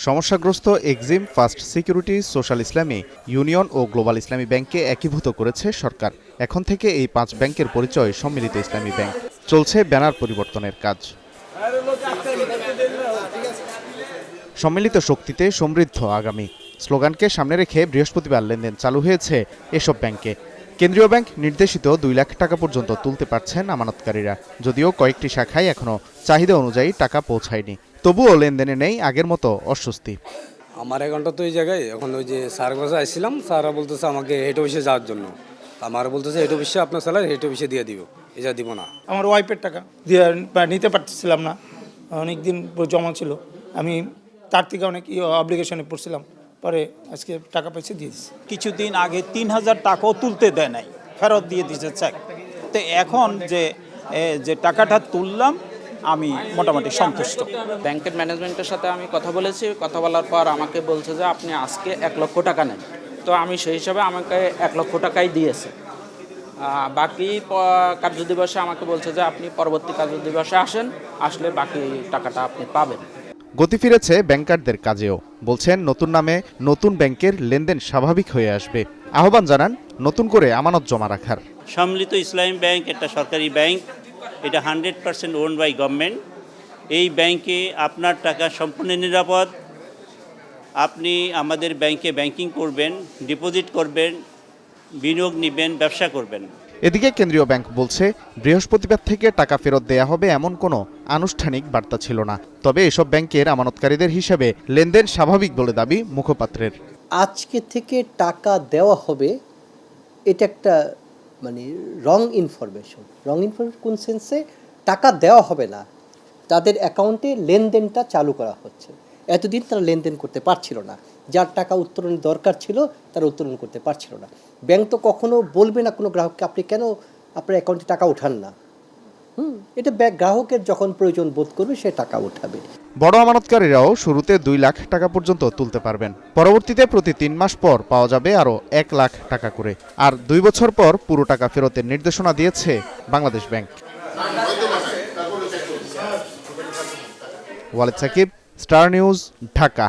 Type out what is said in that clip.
সমস্যাগ্রস্ত Exim, first security, social ইসলামী union ও global ইসলামী ব্যাংককে একীভূত করেছে সরকার। এখন থেকে এই 5 ব্যাংকের পরিচয় সম্মিলিত ইসলামী ব্যাংক। চলছে ব্যানার পরিবর্তনের কাজ। সম্মিলিত শক্তিতে সমৃদ্ধ আগামী স্লোগানকে সামনে রেখে বৃহস্পতিবার লেনদেন চালু হয়েছে এসব ব্যাংকে। কেন্দ্রীয় ব্যাংক নির্দেশিত 2 লাখ টাকা পর্যন্ত তুলতে পারছেন আমানতকারীরা, যদিও কয়েকটি শাখায় এখনো চাহিদা অনুযায়ী টাকা পৌঁছায়নি। তবুও লেনদেনে নেই আগের মতো অস্বস্তি। আমার অ্যাকাউন্টটা তো এই জায়গায়, এখন ওই যে স্যার কাছে আসছিলাম, স্যাররা বলতেছে আমাকে হেড অফিসে যাওয়ার জন্য। আমার বলতেছে হেড অফিসে আপনার স্যালারি হেড অফিসে দিয়ে দিব, এটা দিব না। আমার ওয়াইফের টাকা দিয়ে নিতে পারতেছিলাম না, অনেক দিন জমা ছিল, আমি তার থেকে অনেক অব্লিগেশনে পড়ছিলাম, পরে আজকে টাকা পয়সা দিয়ে দিচ্ছি। কিছুদিন আগে 3000 টাকাও তুলতে দেয় নাই, ফেরত দিয়ে দিয়েছে চেক। তো এখন যে টাকাটা তুললাম আমি মোটামুটি সন্তুষ্ট। ব্যাংকের ম্যানেজমেন্টের সাথে আমি কথা বলেছি, কথা বলার পর আমাকে বলছে যে আপনি আজকে 1 লক্ষ টাকা নেন। তো আমি সেই হিসাবে আমাকে 1 লক্ষ টাকাই দিয়েছে। বাকি কার্যদিবসে আমাকে বলছে যে আপনি পরবর্তী কার্যদিবসে আসলে বাকি টাকাটা আপনি পাবেন। গতি ফিরেছে ব্যাংকারদের কাজেও। বলছেন নতুন নামে নতুন ব্যাংকের লেনদেন স্বাভাবিক হয়ে আসবে। আহ্বান জানান নতুন করে আমানত জমা রাখার। সম্মিলিত ইসলামী ব্যাংক একটা সরকারি ব্যাংক, এটা 100% ওন বাই গভর্নমেন্ট। এই ব্যাংকে আপনার টাকা সম্পূর্ণ নিরাপদ। আপনি আমাদের ব্যাংকে ব্যাংকিং করবেন, ডিপোজিট করবেন, বিনিয়োগ নেবেন, ব্যবসা করবেন। এদিকে কেন্দ্রীয় ব্যাংক বলছে বৃহস্পতিবার থেকে টাকা ফেরত দেয়া হবে এমন কোনো আনুষ্ঠানিক বার্তা ছিল না। তবে এসব ব্যাংকের আমানতকারীদের হিসাবে লেনদেন স্বাভাবিক বলে দাবি মুখপাত্রের। আজকে থেকে টাকা দেওয়া হবে, এটা একটা রং ইনফরমেশন কোন সেন্সে? টাকা দেওয়া হবে না, তাদের অ্যাকাউন্টে লেনদেনটা চালু করা হচ্ছে। এতদিন তারা লেনদেন করতে পারছিল না, যার টাকা উত্তোলনের দরকার ছিল তারা উত্তোলন করতে পারছিল না। ব্যাংক তো কখনো বলবে না কোনো গ্রাহককে আপনি কেন আপনার অ্যাকাউন্টে টাকা উঠান না। এটা গ্রাহকের যখন প্রয়োজন বোধ করবে সে টাকা উঠাবে। বড় আমানতকারীরাও শুরুতে 2 লাখ টাকা পর্যন্ত তুলতে পারবেন। পরবর্তীতে প্রতি 3 মাস পর পাওয়া যাবে আরও 1 লাখ টাকা করে। আর 2 বছর পর পুরো টাকা ফেরতের নির্দেশনা দিয়েছে Bangladesh bank. Walid Sakib, star news, Dhaka.